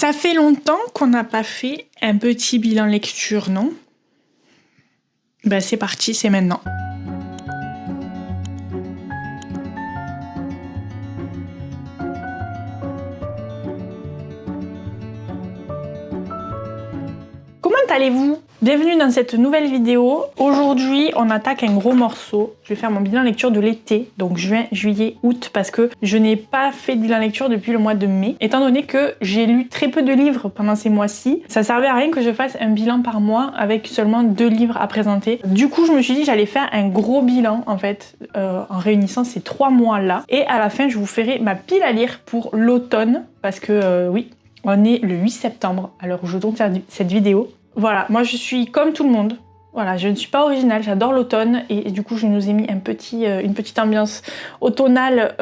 Ça fait longtemps qu'on n'a pas fait un petit bilan lecture, non? Ben c'est parti, c'est maintenant. Comment allez-vous? Bienvenue dans cette nouvelle vidéo. Aujourd'hui, on attaque un gros morceau. Je vais faire mon bilan lecture de l'été, donc juin, juillet, août, parce que je n'ai pas fait de bilan lecture depuis le mois de mai. Étant donné que j'ai lu très peu de livres pendant ces mois-ci, ça servait à rien que je fasse un bilan par mois avec seulement 2 livres à présenter. Du coup, je me suis dit que j'allais faire un gros bilan, en fait, en réunissant ces 3 mois-là. Et à la fin, je vous ferai ma pile à lire pour l'automne, parce que oui, on est le 8 septembre, à l'heure où je tourne cette vidéo. Voilà, moi je suis comme tout le monde. Voilà, je ne suis pas originale, j'adore l'automne et du coup je nous ai mis une petite ambiance automnale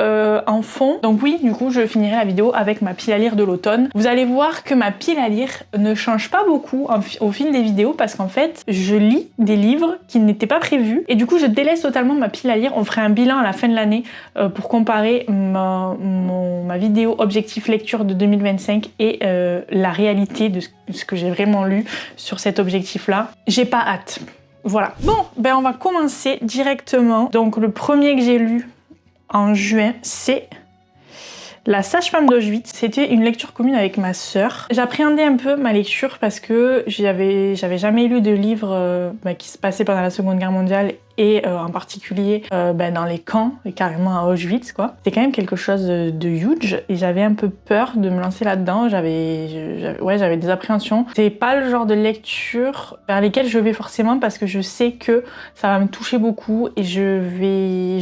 en fond. Donc oui, du coup je finirai la vidéo avec ma pile à lire de l'automne. Vous allez voir que ma pile à lire ne change pas beaucoup au fil des vidéos parce qu'en fait je lis des livres qui n'étaient pas prévus et du coup je délaisse totalement ma pile à lire. On ferait un bilan à la fin de l'année pour comparer ma vidéo objectif lecture de 2025 et la réalité de ce que j'ai vraiment lu sur cet objectif là. J'ai pas hâte. Voilà. Bon, ben on va commencer directement. Donc le premier que j'ai lu en juin, c'est La sage-femme d'Auschwitz. C'était une lecture commune avec ma sœur. J'appréhendais un peu ma lecture parce que j'avais jamais lu de livre qui se passait pendant la Seconde Guerre mondiale et en particulier dans les camps, et carrément à Auschwitz quoi. C'était quand même quelque chose de huge et j'avais un peu peur de me lancer là-dedans, j'avais des appréhensions. C'est pas le genre de lecture vers lesquelles je vais forcément parce que je sais que ça va me toucher beaucoup et je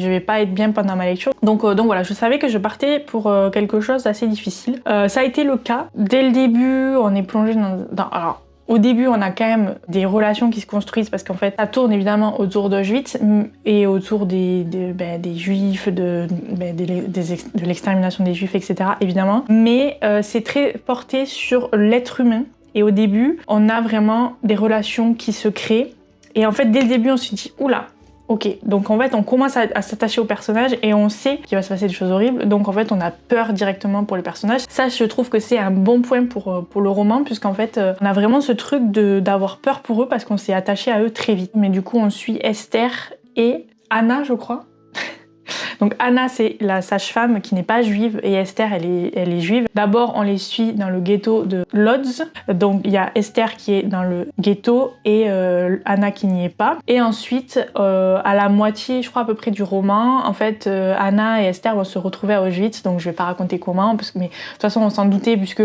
vais pas être bien pendant ma lecture. Donc voilà, je savais que je partais pour quelque chose d'assez difficile. Ça a été le cas. Dès le début, on est plongé alors, au début, on a quand même des relations qui se construisent parce qu'en fait, ça tourne évidemment autour d'Auschwitz et autour des juifs, de l'extermination des juifs, etc. évidemment. Mais c'est très porté sur l'être humain. Et au début, on a vraiment des relations qui se créent. Et en fait, dès le début, on se dit, oula, ok, donc en fait on commence à s'attacher au personnage et on sait qu'il va se passer des choses horribles, donc en fait on a peur directement pour les personnages. Ça je trouve que c'est un bon point pour le roman, puisqu'en fait on a vraiment ce truc d'avoir peur pour eux parce qu'on s'est attaché à eux très vite. Mais du coup on suit Esther et Anna je crois. Donc Anna c'est la sage-femme qui n'est pas juive et Esther elle est juive. D'abord on les suit dans le ghetto de Lodz, donc il y a Esther qui est dans le ghetto et Anna qui n'y est pas. Et ensuite à la moitié je crois à peu près du roman, en fait Anna et Esther vont se retrouver à Auschwitz, donc je vais pas raconter comment, mais de toute façon on s'en doutait puisque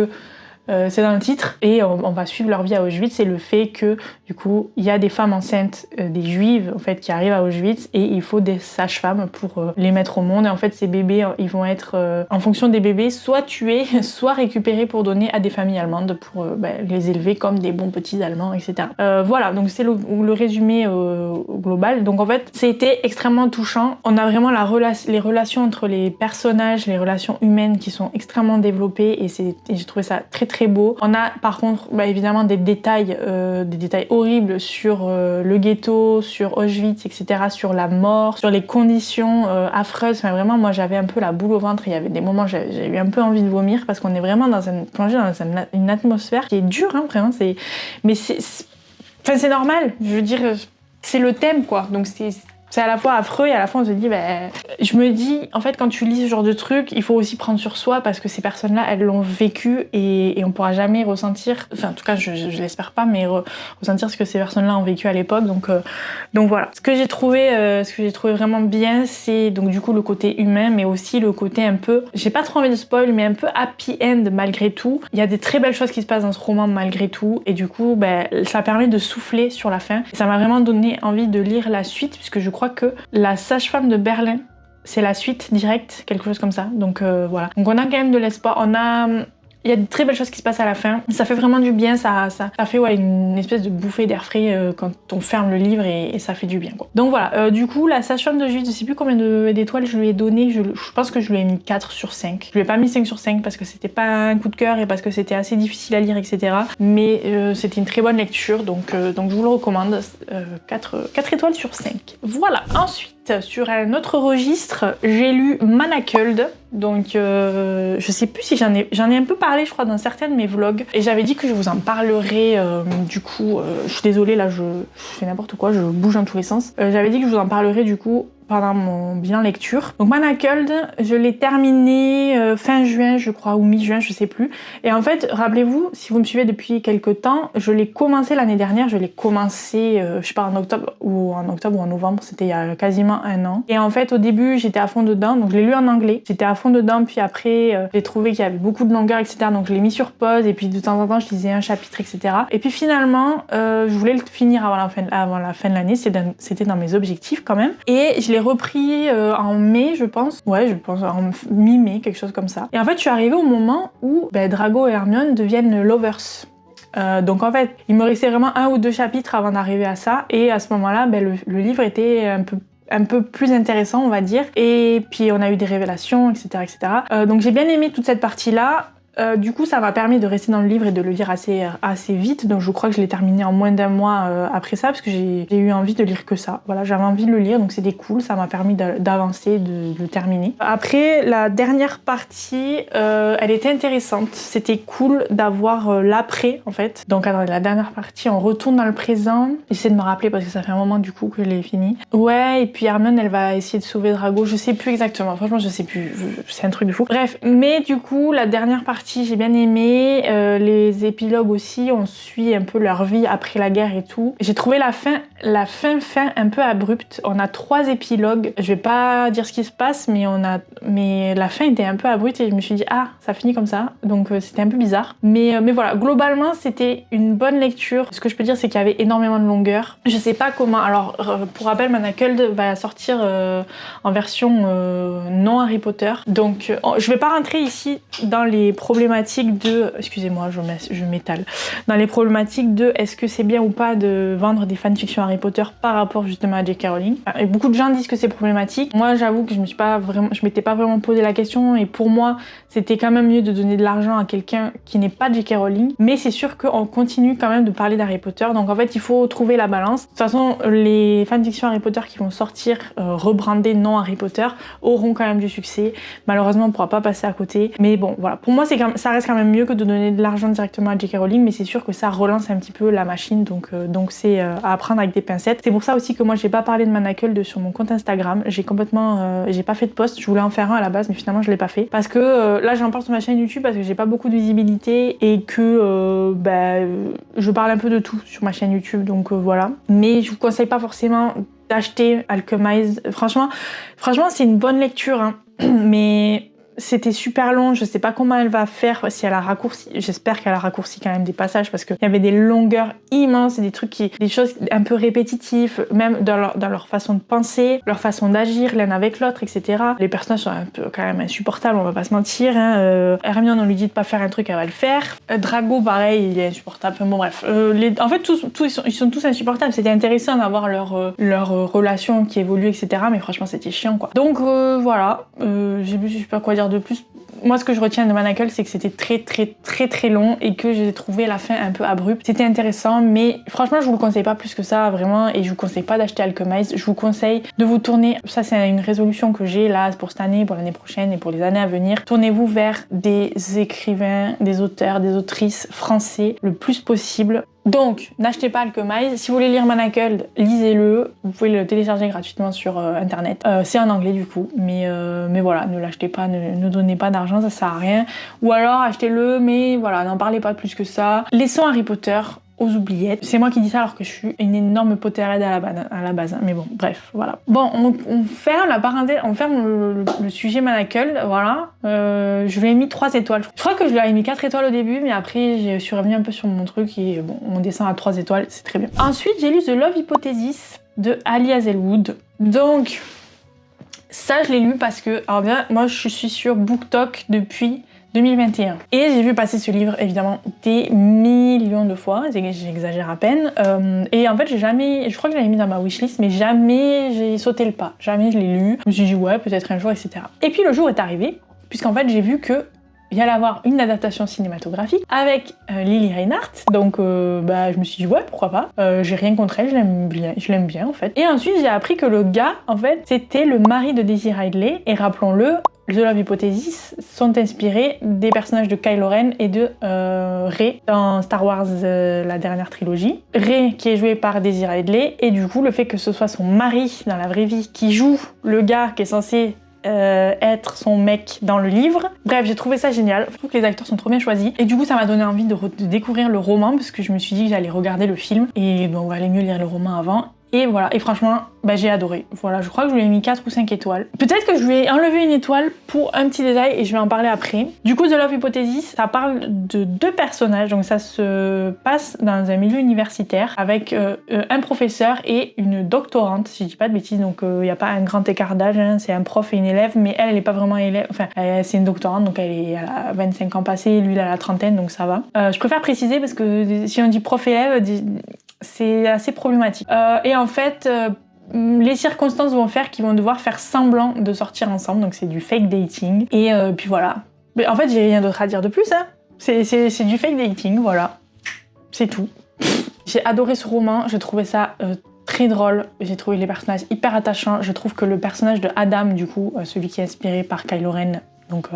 c'est dans le titre et on va suivre leur vie à Auschwitz. C'est le fait que du coup il y a des femmes enceintes, des juives en fait qui arrivent à Auschwitz et il faut des sages-femmes pour les mettre au monde. Et en fait ces bébés ils vont être en fonction des bébés soit tués soit récupérés pour donner à des familles allemandes pour les élever comme des bons petits allemands, etc. Voilà, donc c'est le résumé global. Donc en fait c'était extrêmement touchant. On a vraiment les relations entre les personnages, les relations humaines qui sont extrêmement développées et j'ai trouvé ça très beau. On a par contre évidemment des détails horribles sur le ghetto, sur Auschwitz, etc., sur la mort, sur les conditions affreuses. Enfin, vraiment moi j'avais un peu la boule au ventre, il y avait des moments j'ai eu un peu envie de vomir parce qu'on est vraiment plongé dans une atmosphère qui est dure hein, vraiment, mais c'est normal, je veux dire c'est le thème quoi, donc c'est à la fois affreux et à la fois on se dit je me dis en fait quand tu lis ce genre de truc il faut aussi prendre sur soi parce que ces personnes là elles l'ont vécu et on pourra jamais ressentir, enfin en tout cas je l'espère pas, mais ressentir ce que ces personnes là ont vécu à l'époque, donc voilà. Ce que j'ai trouvé vraiment bien, c'est donc du coup le côté humain mais aussi le côté un peu, j'ai pas trop envie de spoil, mais un peu happy end malgré tout. Il y a des très belles choses qui se passent dans ce roman malgré tout et du coup ça permet de souffler sur la fin et ça m'a vraiment donné envie de lire la suite puisque je crois que La sage-femme de Berlin c'est la suite directe, quelque chose comme ça, donc voilà. Donc on a quand même de l'espoir, il y a de très belles choses qui se passent à la fin, ça fait vraiment du bien, ça fait une espèce de bouffée d'air frais quand on ferme le livre et ça fait du bien quoi. Donc voilà, du coup la sage-femme d'Auschwitz, je sais plus combien d'étoiles je lui ai donné, je pense que je lui ai mis 4 sur 5. Je lui ai pas mis 5 sur 5 parce que c'était pas un coup de cœur et parce que c'était assez difficile à lire, etc. Mais c'était une très bonne lecture, donc je vous le recommande, 4 étoiles sur 5. Voilà, ensuite sur un autre registre, j'ai lu Manacled. Donc je sais plus si j'en ai un peu parlé je crois dans certains de mes vlogs et j'avais dit que je vous en parlerai du coup, je suis désolée là je fais n'importe quoi, je bouge dans tous les sens. J'avais dit que je vous en parlerai du coup pendant mon bilan lecture. Donc Manacled, je l'ai terminé fin juin je crois ou mi-juin, je sais plus. Et en fait, rappelez-vous, si vous me suivez depuis quelques temps, je l'ai commencé l'année dernière, je l'ai commencé je sais pas en octobre ou en novembre, c'était il y a quasiment un an. Et en fait au début j'étais à fond dedans, donc je l'ai lu en anglais, j'étais à fond dedans, puis après j'ai trouvé qu'il y avait beaucoup de longueur, etc. Donc je l'ai mis sur pause et puis de temps en temps je lisais un chapitre, etc. Et puis finalement je voulais le finir avant la fin de l'année, c'était dans mes objectifs quand même. Et je l'ai repris en mai je pense, ouais je pense en mi-mai, quelque chose comme ça. Et en fait je suis arrivée au moment où Drago et Hermione deviennent lovers. Donc en fait il me restait vraiment 1 ou 2 chapitres avant d'arriver à ça et à ce moment là le livre était un peu plus intéressant on va dire, et puis on a eu des révélations, etc. Donc j'ai bien aimé toute cette partie là. Du coup ça m'a permis de rester dans le livre et de le lire assez vite, donc je crois que je l'ai terminé en moins d'un mois après ça, parce que j'ai eu envie de lire que ça, voilà, j'avais envie de le lire, donc c'était cool, ça m'a permis d'avancer, de le terminer. Après la dernière partie, elle était intéressante, c'était cool d'avoir l'après en fait. Donc dans la dernière partie on retourne dans le présent, j'essaie de me rappeler parce que ça fait un moment du coup que je l'ai fini. Ouais, et puis Hermione elle va essayer de sauver Drago, je sais plus exactement, franchement je sais plus, c'est un truc de fou. Bref, mais du coup la dernière partie j'ai bien aimé, les épilogues aussi, on suit un peu leur vie après la guerre et tout. J'ai trouvé la fin un peu abrupte. On a 3 épilogues, je vais pas dire ce qui se passe, mais la fin était un peu abrupte et je me suis dit ah ça finit comme ça, donc c'était un peu bizarre. Mais voilà, globalement c'était une bonne lecture. Ce que je peux dire c'est qu'il y avait énormément de longueur. Je sais pas comment, alors pour rappel Manacled va sortir en version non Harry Potter, donc je vais pas rentrer ici dans les problématiques de, excusez-moi je m'étale, dans les problématiques de est-ce que c'est bien ou pas de vendre des fanfictions Harry Potter par rapport justement à J.K. Rowling. Et beaucoup de gens disent que c'est problématique. Moi j'avoue que je m'étais pas vraiment posé la question, et pour moi c'était quand même mieux de donner de l'argent à quelqu'un qui n'est pas J.K. Rowling, mais c'est sûr qu'on continue quand même de parler d'Harry Potter, donc en fait il faut trouver la balance. De toute façon les fanfictions Harry Potter qui vont sortir rebrandées non Harry Potter auront quand même du succès, malheureusement on pourra pas passer à côté, mais bon voilà, pour moi ça reste quand même mieux que de donner de l'argent directement à J.K. Rowling, mais c'est sûr que ça relance un petit peu la machine, donc c'est à prendre avec des pincettes. C'est pour ça aussi que moi j'ai pas parlé de Manacled sur mon compte Instagram, j'ai pas fait de post, je voulais en faire un à la base mais finalement je l'ai pas fait, parce que là j'en parle sur ma chaîne YouTube parce que j'ai pas beaucoup de visibilité et que je parle un peu de tout sur ma chaîne YouTube, donc voilà. Mais je vous conseille pas forcément d'acheter Alchemized, franchement c'est une bonne lecture hein. Mais c'était super long, je sais pas comment elle va faire, si elle a raccourci, j'espère qu'elle a raccourci quand même des passages, parce qu'il y avait des longueurs immenses et des choses un peu répétitives, même dans leur façon de penser, leur façon d'agir l'un avec l'autre, etc. Les personnages sont un peu quand même insupportables, on va pas se mentir, hein. Hermione on lui dit de pas faire un truc, elle va le faire. Drago pareil, il est insupportable, enfin bon bref. En fait ils sont tous insupportables, c'était intéressant d'avoir leur relation qui évolue, etc. Mais franchement c'était chiant quoi. Donc voilà, je sais pas quoi dire de plus. Moi ce que je retiens de Manacled c'est que c'était très long et que j'ai trouvé la fin un peu abrupte. C'était intéressant mais franchement je vous le conseille pas plus que ça vraiment, et je vous conseille pas d'acheter Alchemized. Je vous conseille de vous tourner, ça c'est une résolution que j'ai là pour cette année, pour l'année prochaine et pour les années à venir, tournez-vous vers des écrivains, des auteurs, des autrices français le plus possible. Donc, n'achetez pas Alchemized. Si vous voulez lire Manacled, lisez-le. Vous pouvez le télécharger gratuitement sur internet. C'est en anglais du coup, mais voilà, ne l'achetez pas, ne donnez pas d'argent, ça sert à rien. Ou alors achetez-le, mais voilà, n'en parlez pas plus que ça. Laissons Harry Potter aux oubliettes. C'est moi qui dis ça alors que je suis une énorme Potterhead à la base, hein. Mais bon, bref, voilà. Bon, on ferme la parenthèse, on ferme le sujet Manacled, voilà. Je lui ai mis 3 étoiles. Je crois que je lui ai mis 4 étoiles au début, mais après je suis revenue un peu sur mon truc et bon, on descend à 3 étoiles, c'est très bien. Ensuite, j'ai lu The Love Hypothesis de Ali Hazelwood. Donc, ça je l'ai lu parce que, alors bien, moi je suis sur BookTok depuis 2021. Et j'ai vu passer ce livre évidemment des millions de fois, j'exagère à peine. Et en fait je crois que je l'avais mis dans ma wishlist, mais jamais j'ai sauté le pas, jamais je l'ai lu. Je me suis dit ouais peut-être un jour, etc. Et puis le jour est arrivé, puisqu'en fait j'ai vu que il y allait avoir une adaptation cinématographique avec Lili Reinhardt. Donc je me suis dit ouais, pourquoi pas. J'ai rien contre elle, je l'aime bien en fait. Et ensuite j'ai appris que le gars en fait c'était le mari de Daisy Ridley et rappelons-le, The Love Hypothesis sont inspirés des personnages de Kylo Ren et de Rey dans Star Wars la dernière trilogie. Rey qui est joué par Daisy Ridley et du coup le fait que ce soit son mari dans la vraie vie qui joue le gars qui est censé être son mec dans le livre. Bref, j'ai trouvé ça génial. Je trouve que les acteurs sont trop bien choisis. Et du coup, ça m'a donné envie de découvrir le roman parce que je me suis dit que j'allais regarder le film. Et bon, on va aller mieux lire le roman avant. Et voilà, et franchement, j'ai adoré. Voilà, je crois que je lui ai mis 4 ou 5 étoiles. Peut-être que je lui ai enlevé une étoile pour un petit détail et je vais en parler après. Du coup, The Love Hypothesis, ça parle de 2 personnages. Donc ça se passe dans un milieu universitaire avec un professeur et une doctorante, si je dis pas de bêtises. Donc il n'y a pas un grand écart d'âge, hein. C'est un prof et une élève, mais elle est pas vraiment élève. Enfin, c'est une doctorante, donc elle a 25 ans passés, lui il a la trentaine, donc ça va. Je préfère préciser parce que si on dit prof-élève, c'est assez problématique. Et en fait, les circonstances vont faire qu'ils vont devoir faire semblant de sortir ensemble, donc c'est du fake dating. Et puis voilà. Mais en fait, j'ai rien d'autre à dire de plus, hein. C'est du fake dating, voilà. C'est tout. J'ai adoré ce roman, j'ai trouvé ça très drôle, j'ai trouvé les personnages hyper attachants. Je trouve que le personnage de Adam, du coup, celui qui est inspiré par Kylo Ren, donc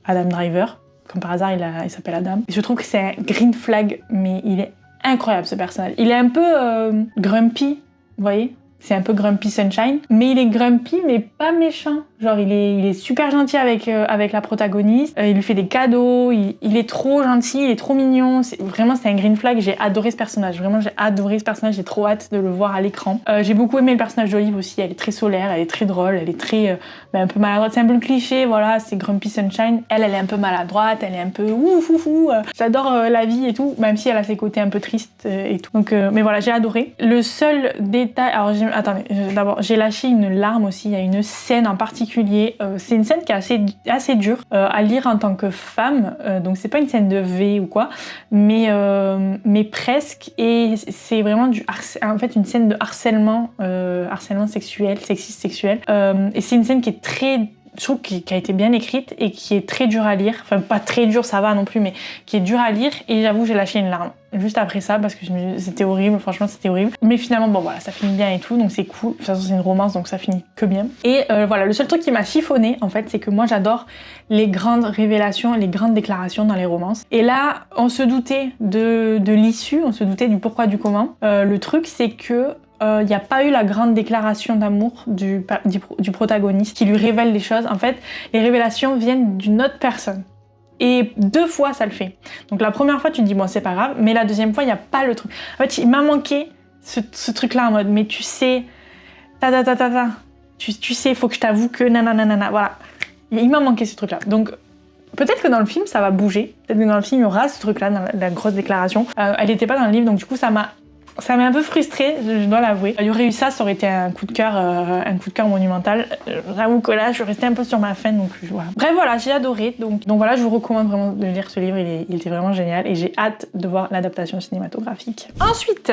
Adam Driver, comme par hasard, il s'appelle Adam. Je trouve que c'est un green flag, mais il est incroyable ce personnage. Il est un peu grumpy, vous voyez? C'est un peu Grumpy Sunshine, mais il est grumpy mais pas méchant. Genre il est super gentil avec la protagoniste, il lui fait des cadeaux, il est trop gentil, il est trop mignon. Vraiment c'est un green flag, j'ai adoré ce personnage. Vraiment j'ai adoré ce personnage, j'ai trop hâte de le voir à l'écran. J'ai beaucoup aimé le personnage d'Olive aussi, elle est très solaire, elle est très drôle, elle est très un peu maladroite. C'est un peu le cliché, voilà, c'est Grumpy Sunshine. Elle est un peu maladroite, elle est un peu ouf. J'adore la vie et tout, même si elle a ses côtés un peu tristes et tout. Donc, mais voilà, j'ai adoré. Le seul détail, alors attendez, d'abord j'ai lâché une larme aussi, il y a une scène en particulier. C'est une scène qui est assez dure à lire en tant que femme, donc c'est pas une scène de V ou quoi, mais presque, et c'est vraiment en fait une scène de harcèlement sexuel, sexiste sexuel, et c'est une scène qui est très, je trouve, qui a été bien écrite et qui est très dure à lire, enfin pas très dure, ça va non plus, mais qui est dure à lire, et j'avoue j'ai lâché une larme juste après ça parce que c'était horrible, franchement c'était horrible, mais finalement bon voilà, ça finit bien et tout, donc c'est cool. De toute façon c'est une romance, donc ça finit que bien. Et voilà, le seul truc qui m'a chiffonné en fait, c'est que moi j'adore les grandes révélations, les grandes déclarations dans les romances, et là on se doutait de l'issue, on se doutait du pourquoi du comment. Le truc c'est que il n'y a pas eu la grande déclaration d'amour du protagoniste qui lui révèle les choses. En fait, les révélations viennent d'une autre personne. Et 2 fois, ça le fait. Donc la première fois, tu te dis, bon, c'est pas grave. Mais la deuxième fois, il n'y a pas le truc. En fait, il m'a manqué ce truc-là en mode, mais tu sais, tu sais, faut que je t'avoue que nanana, voilà. Il m'a manqué ce truc-là. Donc, peut-être que dans le film, ça va bouger. Peut-être que dans le film, il y aura ce truc-là, dans la grosse déclaration. Elle n'était pas dans le livre, donc du coup, ça m'a un peu frustrée, je dois l'avouer. Il y aurait eu ça aurait été un coup de cœur monumental. J'avoue que là, je suis restée un peu sur ma faim, donc voilà. Bref, voilà, j'ai adoré. Donc voilà, je vous recommande vraiment de lire ce livre, il était vraiment génial et j'ai hâte de voir l'adaptation cinématographique. Ensuite,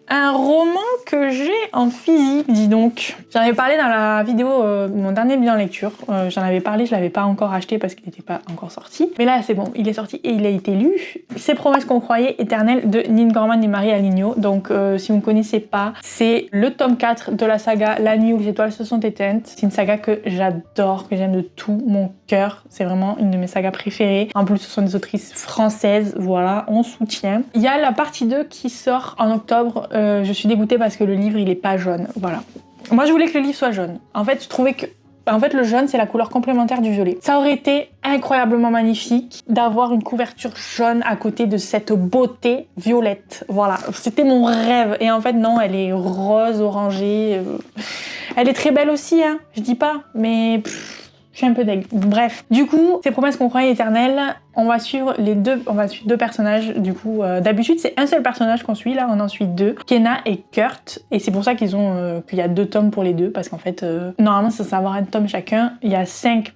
un roman que j'ai en physique, dis donc. J'en avais parlé dans la vidéo de mon dernier bilan lecture. J'en avais parlé, je l'avais pas encore acheté parce qu'il n'était pas encore sorti. Mais là, c'est bon, il est sorti et il a été lu. C'est Promesses qu'on croyait éternelles de Nin Gorman et Marie Aligno. Donc, si vous ne connaissez pas, c'est le tome 4 de la saga La nuit où les étoiles se sont éteintes. C'est une saga que j'adore, que j'aime de tout mon cœur. C'est vraiment une de mes sagas préférées. En plus, ce sont des autrices françaises. Voilà, on soutient. Il y a la partie 2 qui sort en octobre. Je suis dégoûtée parce que le livre il est pas jaune, voilà. Moi je voulais que le livre soit jaune. En fait je trouvais que le jaune c'est la couleur complémentaire du violet. Ça aurait été incroyablement magnifique d'avoir une couverture jaune à côté de cette beauté violette. Voilà, c'était mon rêve. Et en fait non, elle est rose, orangée. Elle est très belle aussi, hein, je dis pas, mais je suis un peu deg. Bref, du coup, ces Promesses qu'on croyait éternelles, on va suivre 2 personnages. Du coup, d'habitude c'est un seul personnage qu'on suit, là on en suit 2, Kenna et Kurt, et c'est pour ça qu'il y a 2 tomes pour les 2, parce qu'en fait normalement ça va avoir un tome chacun. Il y a 5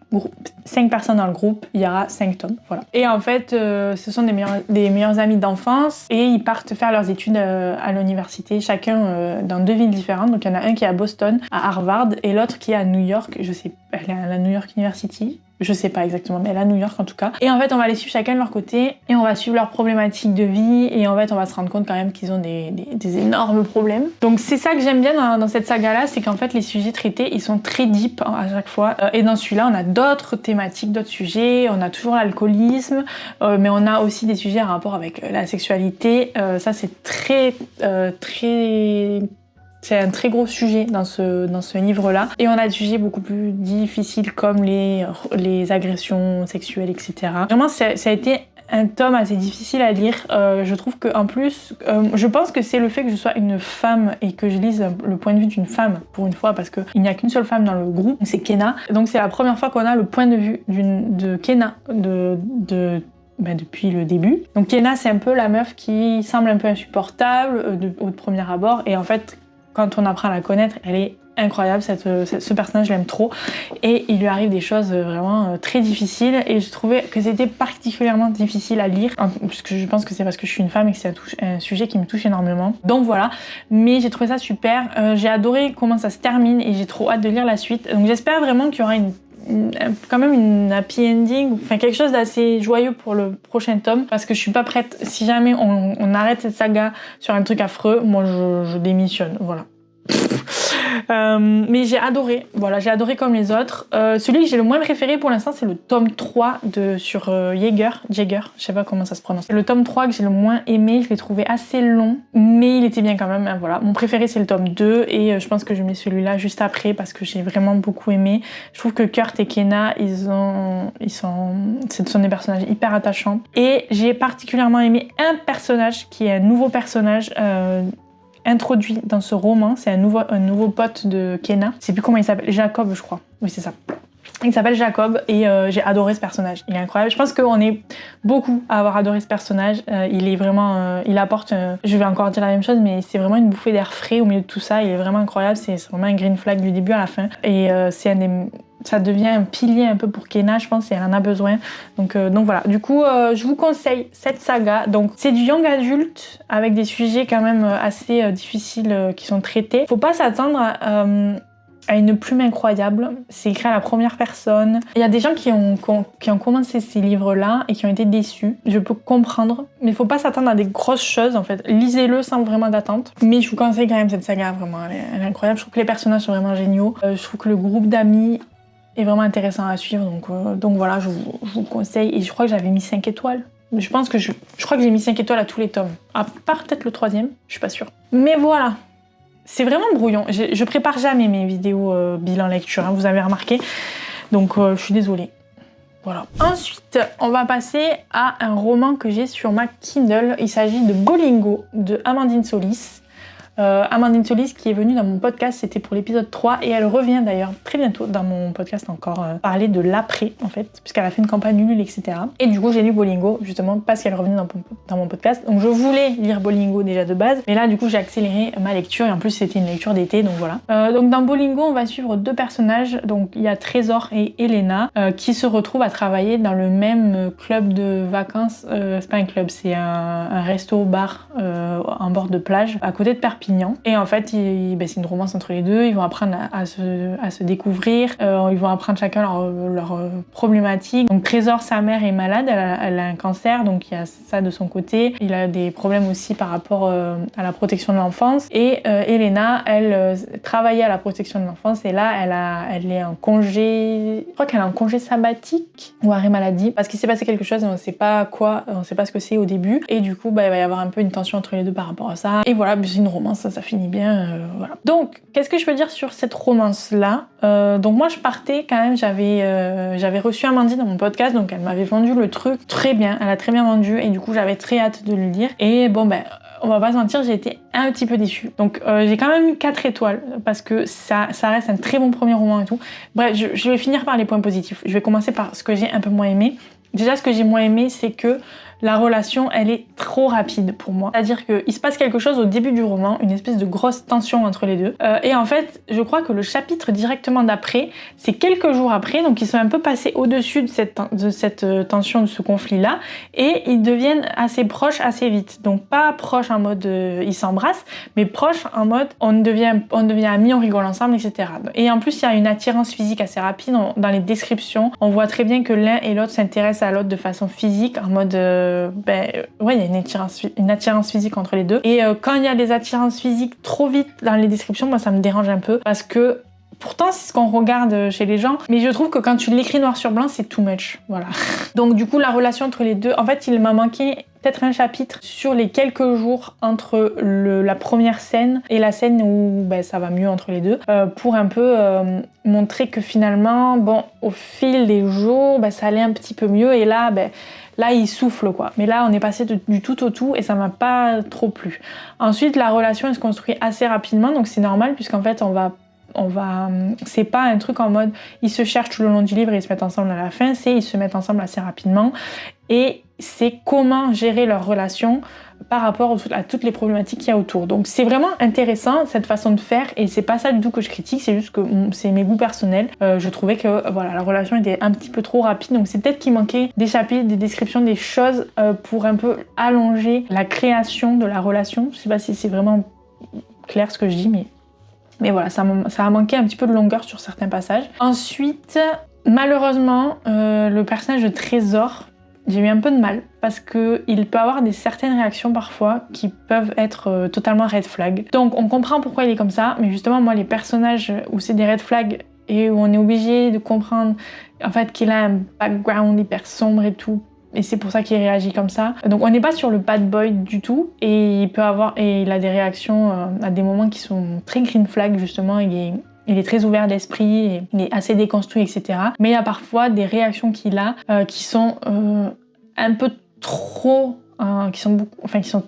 personnes dans le groupe, il y aura 5 tomes, voilà. Et en fait ce sont des meilleurs amis d'enfance, et ils partent faire leurs études à l'université, chacun dans 2 villes différentes. Donc il y en a un qui est à Boston, à Harvard, et l'autre qui est à New York, je sais, elle est à la New York University. Je sais pas exactement, mais elle est à New York en tout cas. Et en fait, on va les suivre chacun de leur côté et on va suivre leurs problématiques de vie et en fait, on va se rendre compte quand même qu'ils ont des énormes problèmes. Donc c'est ça que j'aime bien dans cette saga-là, c'est qu'en fait, les sujets traités, ils sont très deep à chaque fois. Et dans celui-là, on a d'autres thématiques, d'autres sujets. On a toujours l'alcoolisme, mais on a aussi des sujets en rapport avec la sexualité. Ça, c'est c'est un très gros sujet dans ce livre-là. Et on a des sujets beaucoup plus difficiles comme les agressions sexuelles, etc. Vraiment, ça a été un tome assez difficile à lire. Je trouve qu'en plus, je pense que c'est le fait que je sois une femme et que je lise le point de vue d'une femme, pour une fois, parce qu'il n'y a qu'une seule femme dans le groupe, c'est Kenna. Donc c'est la première fois qu'on a le point de vue de Kenna, depuis le début. Donc Kenna, c'est un peu la meuf qui semble un peu insupportable au premier abord, et en fait, quand on apprend à la connaître, elle est incroyable, ce personnage, je l'aime trop. Et il lui arrive des choses vraiment très difficiles, et je trouvais que c'était particulièrement difficile à lire, puisque je pense que c'est parce que je suis une femme et que c'est un sujet qui me touche énormément. Donc voilà, mais j'ai trouvé ça super. J'ai adoré comment ça se termine et j'ai trop hâte de lire la suite. Donc j'espère vraiment qu'il y aura quand même une happy ending, enfin quelque chose d'assez joyeux pour le prochain tome, parce que je suis pas prête. Si jamais on arrête cette saga sur un truc affreux, moi je démissionne, voilà. Mais j'ai adoré, voilà, j'ai adoré comme les autres. Celui que j'ai le moins préféré pour l'instant, c'est le tome 3 sur Jaeger, je sais pas comment ça se prononce. Le tome 3 que j'ai le moins aimé, je l'ai trouvé assez long, mais il était bien quand même, hein, voilà. Mon préféré c'est le tome 2 et je pense que je mets celui-là juste après parce que j'ai vraiment beaucoup aimé. Je trouve que Kurt et Kenna, ce sont des personnages hyper attachants. Et j'ai particulièrement aimé un personnage qui est un nouveau personnage introduit dans ce roman. C'est un nouveau pote de Kenna. Je sais plus comment il s'appelle, Jacob je crois. Oui c'est ça. Il s'appelle Jacob et j'ai adoré ce personnage. Il est incroyable. Je pense qu'on est beaucoup à avoir adoré ce personnage. Il est vraiment, il apporte, je vais encore dire la même chose, mais c'est vraiment une bouffée d'air frais au milieu de tout ça. Il est vraiment incroyable. C'est vraiment un green flag du début à la fin. Et ça devient un pilier un peu pour Kenna, je pense, et elle en a besoin. Donc voilà. Du coup, je vous conseille cette saga. Donc c'est du young adulte avec des sujets quand même assez difficiles qui sont traités. Faut pas s'attendre à une plume incroyable. C'est écrit à la première personne. Il y a des gens qui ont commencé ces livres-là et qui ont été déçus. Je peux comprendre, mais il faut pas s'attendre à des grosses choses en fait. Lisez-le sans vraiment d'attente. Mais je vous conseille quand même cette saga, vraiment, elle est incroyable. Je trouve que les personnages sont vraiment géniaux. Je trouve que le groupe d'amis est vraiment intéressant à suivre. Donc voilà, je vous conseille. Et je crois que j'avais mis 5 étoiles. Je pense que je crois que j'ai mis 5 étoiles à tous les tomes. À part peut-être le 3e, je suis pas sûre. Mais voilà. C'est vraiment brouillon. Je prépare jamais mes vidéos bilan lecture, hein, vous avez remarqué. Donc je suis désolée. Voilà. Ensuite, on va passer à un roman que j'ai sur ma Kindle. Il s'agit de Bolingo de Amandine Solis. Amandine Solis qui est venue dans mon podcast, c'était pour l'épisode 3 et elle revient d'ailleurs très bientôt dans mon podcast encore parler de l'après en fait, puisqu'elle a fait une campagne Ulule, etc. Et du coup j'ai lu Bolingo justement parce qu'elle revenait dans mon podcast. Donc je voulais lire Bolingo déjà de base, mais là du coup j'ai accéléré ma lecture et en plus c'était une lecture d'été, donc voilà. Donc dans Bolingo on va suivre deux personnages, donc il y a Trésor et Elena qui se retrouvent à travailler dans le même club de vacances, c'est pas un club, c'est un resto-bar en bord de plage à côté de Perpignan. Et en fait, c'est une romance entre les deux. Ils vont apprendre à se découvrir. Ils vont apprendre chacun leur problématique. Donc Trésor, sa mère est malade. Elle a un cancer, donc il y a ça de son côté. Il a des problèmes aussi par rapport à la protection de l'enfance. Et Elena, elle travaillait à la protection de l'enfance. Et là, elle est en congé. Je crois qu'elle est en congé sabbatique ou arrêt maladie parce qu'il s'est passé quelque chose. Et on ne sait pas quoi. On ne sait pas ce que c'est au début. Et du coup, il va y avoir un peu une tension entre les deux par rapport à ça. Et voilà, c'est une romance. Ça finit bien, voilà. Donc, qu'est-ce que je peux dire sur cette romance-là ? Donc moi, je partais quand même, j'avais reçu Amandine dans mon podcast, donc elle m'avait vendu le truc très bien, elle a très bien vendu, et du coup, j'avais très hâte de le lire. Et bon, on va pas se mentir, j'ai été un petit peu déçue. Donc j'ai quand même mis 4 étoiles, parce que ça reste un très bon premier roman et tout. Bref, je vais finir par les points positifs. Je vais commencer par ce que j'ai un peu moins aimé. Déjà, ce que j'ai moins aimé, c'est que la relation, elle est trop rapide pour moi. C'est-à-dire qu'il se passe quelque chose au début du roman, une espèce de grosse tension entre les deux. Et en fait, je crois que le chapitre directement d'après, c'est quelques jours après, donc ils sont un peu passés au-dessus de cette tension, de ce conflit-là, et ils deviennent assez proches assez vite. Donc pas proches en mode ils s'embrassent, mais proches en mode on devient amis, on rigole ensemble, etc. Et en plus, il y a une attirance physique assez rapide. Dans les descriptions, on voit très bien que l'un et l'autre s'intéressent à l'autre de façon physique, en mode ouais, il y a une attirance physique entre les deux. Et quand il y a des attirances physiques trop vite dans les descriptions, moi ça me dérange un peu parce que pourtant, c'est ce qu'on regarde chez les gens, mais je trouve que quand tu l'écris noir sur blanc, c'est too much. Voilà. Donc du coup, la relation entre les deux, en fait, il m'a manqué peut-être un chapitre sur les quelques jours entre la première scène et la scène où ça va mieux entre les deux, pour un peu montrer que finalement, bon, au fil des jours, ça allait un petit peu mieux, et là, là, il souffle, quoi. Mais là, on est passé du tout au tout et ça m'a pas trop plu. Ensuite, la relation, elle se construit assez rapidement, donc c'est normal puisqu'en fait, c'est pas un truc en mode ils se cherchent tout le long du livre et ils se mettent ensemble à la fin, c'est ils se mettent ensemble assez rapidement, et c'est comment gérer leur relation par rapport à toutes les problématiques qu'il y a autour. Donc c'est vraiment intéressant cette façon de faire, et c'est pas ça du tout que je critique, c'est juste que c'est mes goûts personnels. Je trouvais que voilà, la relation était un petit peu trop rapide, donc c'est peut-être qu'il manquait des chapitres, des descriptions, des choses pour un peu allonger la création de la relation. Je sais pas si c'est vraiment clair ce que je dis, mais voilà, ça a manqué un petit peu de longueur sur certains passages. Ensuite, malheureusement, le personnage de Trésor, j'ai eu un peu de mal parce qu'il peut avoir certaines réactions parfois qui peuvent être totalement red flag. Donc on comprend pourquoi il est comme ça, mais justement moi les personnages où c'est des red flags et où on est obligé de comprendre en fait qu'il a un background hyper sombre et tout, et c'est pour ça qu'il réagit comme ça. Donc on n'est pas sur le bad boy du tout, et il a des réactions à des moments qui sont très green flag justement. Il est très ouvert d'esprit, et il est assez déconstruit, etc. Mais il y a parfois des réactions qu'il a qui sont un peu trop, qui sont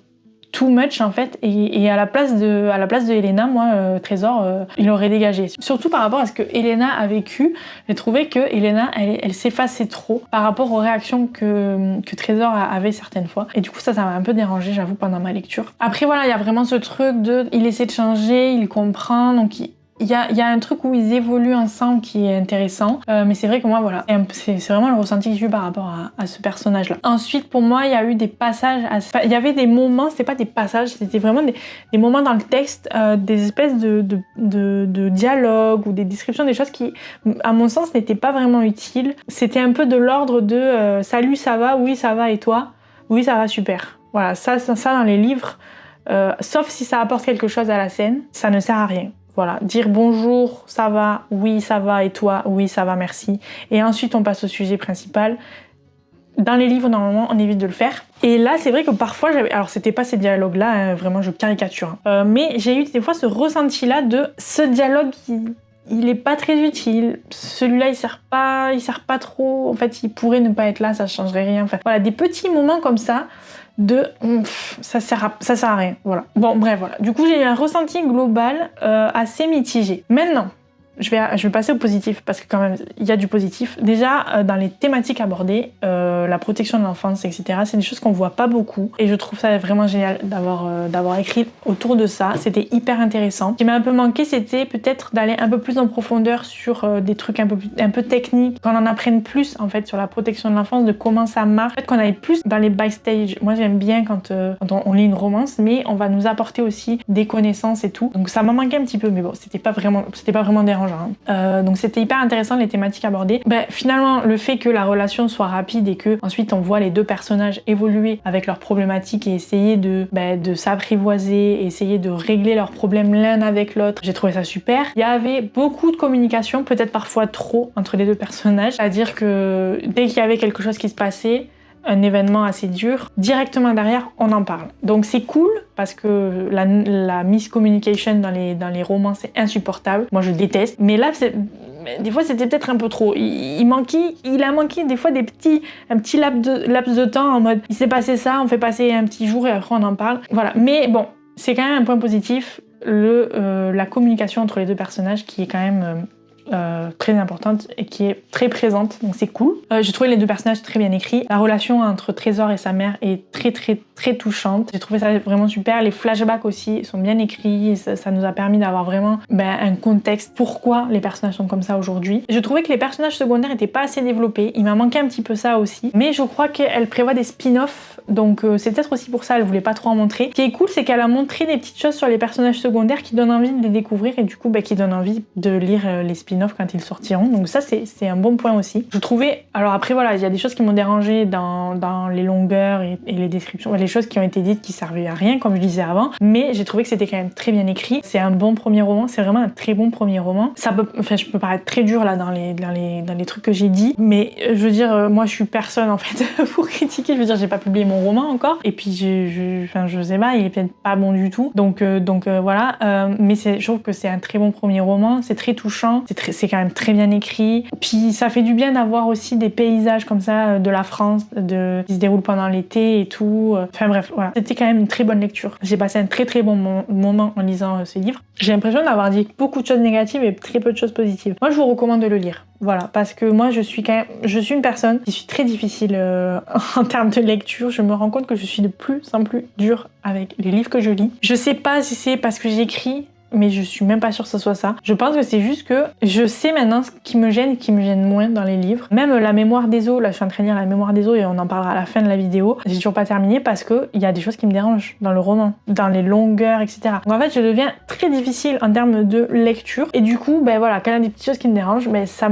too much en fait. Et à la place de Elena, moi, Trésor, il aurait dégagé. Surtout par rapport à ce que Elena a vécu, j'ai trouvé que Elena, elle s'effaçait trop par rapport aux réactions que Trésor avait certaines fois. Et du coup, ça m'a un peu dérangé, j'avoue, pendant ma lecture. Après, voilà, il y a vraiment ce truc il essaie de changer, il comprend, donc il y a un truc où ils évoluent ensemble qui est intéressant, mais c'est vrai que moi voilà, c'est vraiment le ressenti que j'ai eu par rapport à ce personnage là. Ensuite pour moi il y a eu des passages, il y avait des moments, c'était pas des passages, c'était vraiment des moments dans le texte, des espèces de dialogues ou des descriptions, des choses qui à mon sens n'étaient pas vraiment utiles. C'était un peu de l'ordre de salut, ça va, oui ça va, et toi? Oui ça va, super. Voilà, ça dans les livres, sauf si ça apporte quelque chose à la scène, ça ne sert à rien. Voilà, dire bonjour, ça va, oui ça va, et toi, oui ça va, merci. Et ensuite on passe au sujet principal. Dans les livres, normalement, on évite de le faire. Et là, c'est vrai que parfois, alors c'était pas ces dialogues-là, hein, vraiment je caricature, hein. Mais j'ai eu des fois ce ressenti-là de ce dialogue il est pas très utile. Celui-là, il sert pas trop. En fait, il pourrait ne pas être là, ça changerait rien. Enfin, voilà, des petits moments comme ça ça sert à rien. Voilà. Bon, bref, voilà. Du coup, j'ai eu un ressenti global assez mitigé. Maintenant, je vais passer au positif, parce que quand même, il y a du positif. Déjà, dans les thématiques abordées, la protection de l'enfance, etc., c'est des choses qu'on voit pas beaucoup. Et je trouve ça vraiment génial d'avoir écrit autour de ça. C'était hyper intéressant. Ce qui m'a un peu manqué, c'était peut-être d'aller un peu plus en profondeur sur des trucs un peu techniques, qu'on en apprenne plus, en fait, sur la protection de l'enfance, de comment ça marche. En fait, qu'on aille plus dans les by-stage. Moi, j'aime bien quand on lit une romance, mais on va nous apporter aussi des connaissances et tout. Donc ça m'a manqué un petit peu, mais bon, c'était pas vraiment dérangeant. Donc c'était hyper intéressant les thématiques abordées. Finalement le fait que la relation soit rapide et que ensuite on voit les deux personnages évoluer avec leurs problématiques et essayer de s'apprivoiser, essayer de régler leurs problèmes l'un avec l'autre, j'ai trouvé ça super. Il y avait beaucoup de communication, peut-être parfois trop, entre les deux personnages, c'est-à-dire que dès qu'il y avait quelque chose qui se passait, un événement assez dur, directement derrière on en parle. Donc c'est cool parce que la miscommunication dans les romans c'est insupportable, moi je déteste, mais là des fois c'était peut-être un peu trop. Il a manqué des fois un petit laps de temps en mode il s'est passé ça, on fait passer un petit jour et après on en parle. Voilà, mais bon, c'est quand même un point positif, la communication entre les deux personnages qui est quand même très importante et qui est très présente, donc c'est cool. J'ai trouvé les deux personnages très bien écrits. La relation entre Trésor et sa mère est très touchante. J'ai trouvé ça vraiment super. Les flashbacks aussi sont bien écrits, et ça nous a permis d'avoir vraiment un contexte pourquoi les personnages sont comme ça aujourd'hui. Je trouvais que les personnages secondaires n'étaient pas assez développés, il m'a manqué un petit peu ça aussi, mais je crois qu'elle prévoit des spin-offs, donc c'est peut-être aussi pour ça elle voulait pas trop en montrer. Ce qui est cool, c'est qu'elle a montré des petites choses sur les personnages secondaires qui donnent envie de les découvrir et du coup qui donnent envie de lire les spin-offs quand ils sortiront, donc ça c'est un bon point aussi. Je trouvais, alors après voilà, il y a des choses qui m'ont dérangé dans les longueurs et les descriptions, les choses qui ont été dites qui servaient à rien comme je disais avant, mais j'ai trouvé que c'était quand même très bien écrit. C'est un bon premier roman, c'est vraiment un très bon premier roman. Ça peut, enfin je peux paraître très dur là dans les trucs que j'ai dit, mais je veux dire moi je suis personne en fait pour critiquer. Je veux dire j'ai pas publié mon roman encore et puis je sais pas, il est peut-être pas bon du tout, donc voilà, mais je trouve que c'est un très bon premier roman, c'est très touchant, c'est quand même très bien écrit, puis ça fait du bien d'avoir aussi des paysages comme ça de la France qui se déroulent pendant l'été et tout, enfin bref voilà, c'était quand même une très bonne lecture. J'ai passé un très bon moment en lisant ce livre. J'ai l'impression d'avoir dit beaucoup de choses négatives et très peu de choses positives. Moi je vous recommande de le lire. Voilà, parce que moi je suis une personne qui suis très difficile en termes de lecture. Je me rends compte que je suis de plus en plus dure avec les livres que je lis. Je sais pas si c'est parce que j'écris, mais je suis même pas sûre que ce soit ça. Je pense que c'est juste que je sais maintenant ce qui me gêne et qui me gêne moins dans les livres. Même la mémoire des eaux, là je suis en train de lire la mémoire des eaux et on en parlera à la fin de la vidéo. J'ai toujours pas terminé parce que il y a des choses qui me dérangent dans le roman, dans les longueurs, etc. Donc en fait je deviens très difficile en termes de lecture et du coup voilà, quand il y a des petites choses qui me dérangent, ça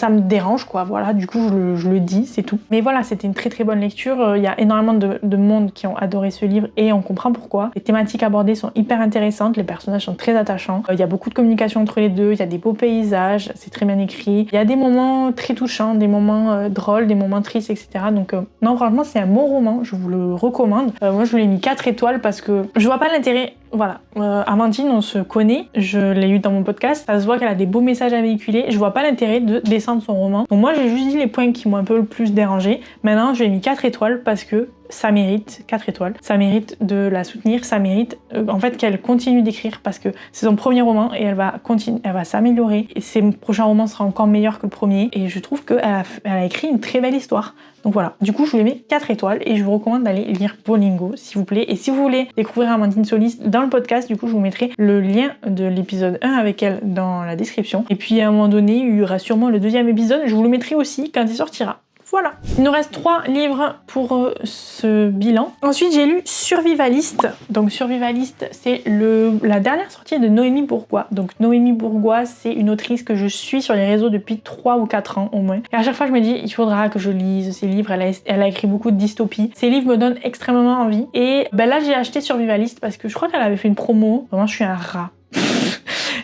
me dérange quoi, voilà, du coup je le dis, c'est tout. Mais voilà, c'était une très bonne lecture, il y a énormément de monde qui ont adoré ce livre et on comprend pourquoi. Les thématiques abordées sont hyper intéressantes, les personnages sont très attachants, il y a beaucoup de communication entre les deux, il y a des beaux paysages, c'est très bien écrit, il y a des moments très touchants, des moments drôles, des moments tristes, etc. Donc non, franchement c'est un bon roman, je vous le recommande. Moi je lui ai mis 4 étoiles parce que je vois pas l'intérêt. Voilà, Amandine, on se connaît, je l'ai eu dans mon podcast, ça se voit qu'elle a des beaux messages à véhiculer, je vois pas l'intérêt de descendre son roman. Donc moi j'ai juste dit les points qui m'ont un peu le plus dérangé. Maintenant je lui ai mis 4 étoiles parce que ça mérite 4 étoiles, ça mérite de la soutenir, ça mérite en fait qu'elle continue d'écrire parce que c'est son premier roman et elle va s'améliorer et ses prochains romans seront encore meilleurs que le premier et je trouve qu'elle a écrit une très belle histoire. Donc voilà, du coup je lui mets 4 étoiles et je vous recommande d'aller lire Bolingo s'il vous plaît. Et si vous voulez découvrir Amandine Solis dans le podcast, du coup je vous mettrai le lien de l'épisode 1 avec elle dans la description. Et puis à un moment donné, il y aura sûrement le deuxième épisode, je vous le mettrai aussi quand il sortira. Voilà, il nous reste 3 livres pour ce bilan. Ensuite, j'ai lu Survivaliste. Donc Survivaliste, c'est la dernière sortie de Noémie Bourgois. Donc Noémie Bourgois, c'est une autrice que je suis sur les réseaux depuis 3 ou 4 ans au moins. Et à chaque fois, je me dis, il faudra que je lise ces livres. Elle a écrit beaucoup de dystopies. Ces livres me donnent extrêmement envie. Et là, j'ai acheté Survivaliste parce que je crois qu'elle avait fait une promo. Vraiment, je suis un rat.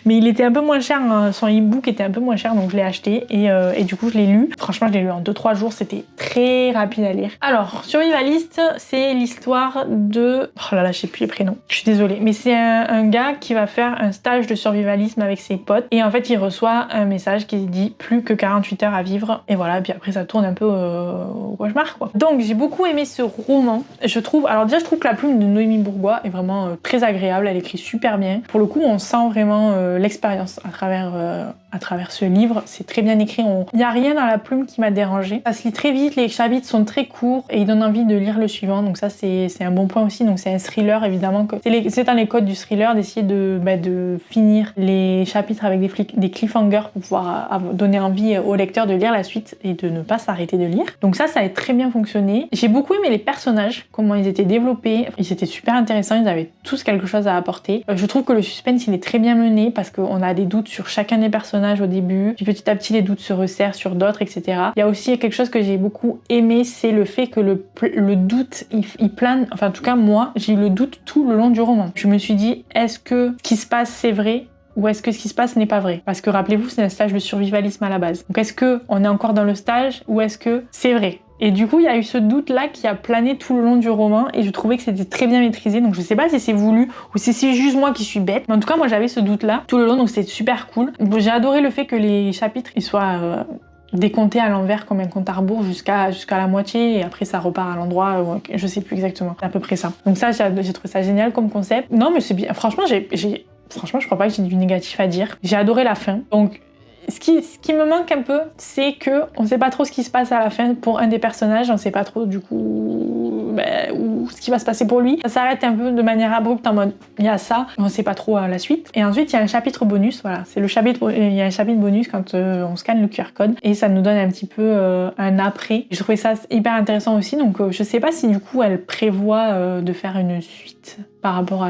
Mais il était un peu moins cher, hein. Son e-book était un peu moins cher, donc je l'ai acheté et du coup je l'ai lu. Franchement je l'ai lu en 2-3 jours, c'était très rapide à lire. Alors Survivaliste, c'est l'histoire de... Oh là là, je sais plus les prénoms, je suis désolée. Mais c'est un gars qui va faire un stage de survivalisme avec ses potes et en fait il reçoit un message qui dit plus que 48 heures à vivre et voilà, et puis après ça tourne un peu au cauchemar quoi. Donc j'ai beaucoup aimé ce roman, je trouve. Alors déjà je trouve que la plume de Noémie Bourgois est vraiment très agréable, elle écrit super bien. Pour le coup on sent vraiment l'expérience à travers ce livre, c'est très bien écrit, il n'y a rien dans la plume qui m'a dérangée. Ça se lit très vite, les chapitres sont très courts et ils donnent envie de lire le suivant, donc ça c'est un bon point aussi. Donc c'est un thriller évidemment, c'est dans les codes du thriller d'essayer de finir les chapitres avec des cliffhangers pour pouvoir donner envie au lecteur de lire la suite et de ne pas s'arrêter de lire. Donc ça a très bien fonctionné. J'ai beaucoup aimé les personnages, comment ils étaient développés, ils étaient super intéressants, ils avaient tous quelque chose à apporter. Je trouve que le suspense il est très bien mené parce qu'on a des doutes sur chacun des personnages au début, puis petit à petit les doutes se resserrent sur d'autres, etc. Il y a aussi quelque chose que j'ai beaucoup aimé, c'est le fait que le doute il plane, enfin en tout cas moi j'ai eu le doute tout le long du roman. Je me suis dit, est-ce que ce qui se passe c'est vrai ou est-ce que ce qui se passe n'est pas vrai? Parce que rappelez-vous, c'est un stage de survivalisme à la base. Donc est-ce que on est encore dans le stage ou est-ce que c'est vrai? Et du coup, il y a eu ce doute-là qui a plané tout le long du roman et je trouvais que c'était très bien maîtrisé. Donc je sais pas si c'est voulu ou si c'est juste moi qui suis bête. Mais en tout cas, moi j'avais ce doute-là tout le long, donc c'était super cool. J'ai adoré le fait que les chapitres ils soient décompté à l'envers comme un compte à rebours jusqu'à la moitié et après ça repart à l'endroit, je sais plus exactement, c'est à peu près ça. Donc ça j'ai trouvé ça génial comme concept. Non mais c'est bien, franchement j'ai franchement, je crois pas que j'ai du négatif à dire. J'ai adoré la fin. Donc, ce qui me manque un peu, c'est que on sait pas trop ce qui se passe à la fin pour un des personnages. On sait pas trop du coup où ce qui va se passer pour lui. Ça s'arrête un peu de manière abrupte en mode il y a ça, on sait pas trop la suite. Et ensuite il y a un chapitre bonus. Voilà, c'est le chapitre. Il y a un chapitre bonus quand on scanne le QR code et ça nous donne un petit peu un après. Je trouvais ça hyper intéressant aussi. Donc je sais pas si du coup elle prévoit de faire une suite par rapport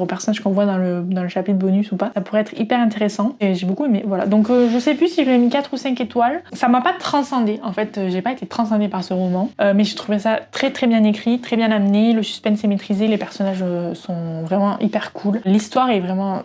au personnage qu'on voit dans le chapitre bonus ou pas. Ça pourrait être hyper intéressant et j'ai beaucoup aimé. Voilà, donc je sais plus si je lui ai mis 4 ou 5 étoiles. Ça m'a pas transcendée, en fait, j'ai pas été transcendée par ce roman, mais j'ai trouvé ça très très bien écrit, très bien amené, le suspense est maîtrisé, les personnages sont vraiment hyper cool. L'histoire est vraiment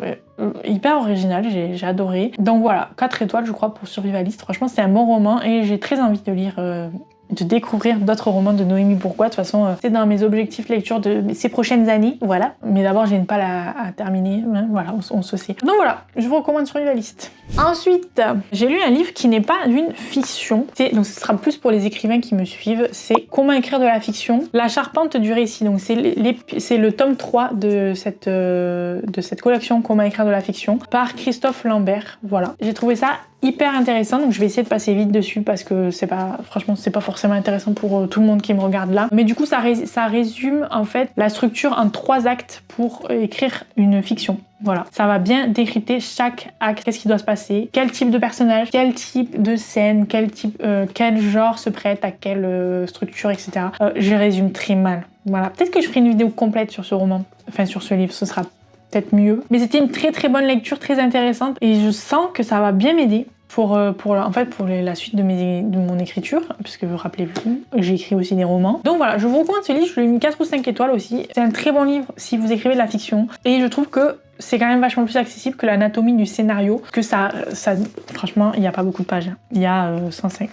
hyper originale, j'ai adoré. Donc voilà, 4 étoiles je crois pour Survivaliste. Franchement c'est un bon roman et j'ai très envie de lire... de découvrir d'autres romans de Noémie Bourgois. De toute façon, c'est dans mes objectifs lecture de ces prochaines années, voilà. Mais d'abord, j'ai une palle à terminer, hein, voilà, on se sait. Donc voilà, je vous recommande Survivaliste. Ensuite, j'ai lu un livre qui n'est pas d'une fiction, donc ce sera plus pour les écrivains qui me suivent, c'est Comment écrire de la fiction, la charpente du récit. Donc c'est le tome 3 de cette collection Comment écrire de la fiction, par Christophe Lambert, voilà. J'ai trouvé ça hyper intéressant, donc je vais essayer de passer vite dessus parce que franchement c'est pas forcément intéressant pour tout le monde qui me regarde là, mais du coup ça résume en fait la structure en 3 actes pour écrire une fiction. Voilà, ça va bien décrypter chaque acte, qu'est-ce qui doit se passer, quel type de personnage, quel type de scène, quel genre se prête à quelle structure, etc. Je résume très mal. Voilà, peut-être que je ferai une vidéo complète sur ce roman, enfin sur ce livre, ce sera peut-être mieux. Mais c'était une très très bonne lecture, très intéressante, et je sens que ça va bien m'aider pour la suite de mon écriture, puisque rappelez-vous, j'ai écrit aussi des romans. Donc voilà, je vous recommande ce livre, je lui ai mis 4 ou 5 étoiles aussi. C'est un très bon livre si vous écrivez de la fiction, et je trouve que c'est quand même vachement plus accessible que l'anatomie du scénario, que ça franchement, il n'y a pas beaucoup de pages. Il y a